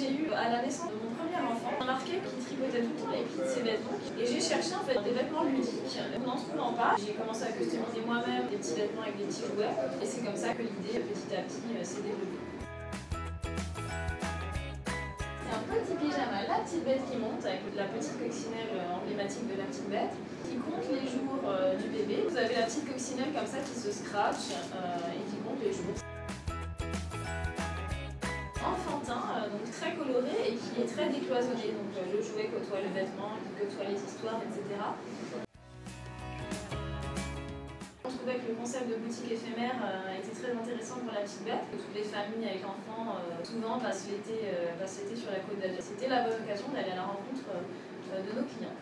j'ai eu à la naissance de mon premier enfant, remarqué qu'il tricotait tout le temps les plis de ses vêtements. Et j'ai cherché en fait des vêtements ludiques. N'en trouvant pas, j'ai commencé à customiser moi-même des petits vêtements avec des petits jouets. Et c'est comme ça que l'idée petit à petit s'est développée. C'est un petit pyjama, la petite bête qui monte avec la petite coccinelle emblématique de la petite bête qui compte les jours du bébé. Vous avez la petite coccinelle comme ça qui se scratch et qui compte les jours. Enfantin, donc très coloré et qui est très décloisonné. Donc le jouet côtoie le vêtement, qui côtoie les histoires, etc. On trouvait que le concept de boutique éphémère était très intéressant pour la petite bête. Toutes les familles avec enfants souvent passent l'été sur la Côte d'Azur. C'était la bonne occasion d'aller à la rencontre de nos clients.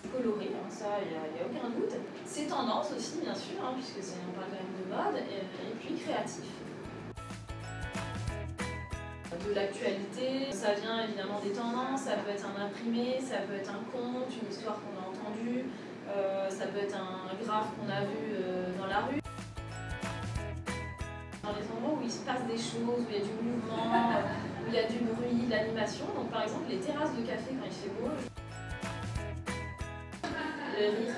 Coloré, hein, ça il n'y a aucun doute. C'est tendance aussi bien sûr, hein, puisque on parle quand même de mode, et puis créatif. De l'actualité, ça vient évidemment des tendances, ça peut être un imprimé, ça peut être un conte, une histoire qu'on a entendue, ça peut être un graphe qu'on a vu dans la rue. Dans les endroits où il se passe des choses, où il y a du mouvement, où il y a du bruit, de l'animation, donc par exemple les terrasses de café quand il fait beau. Le rire.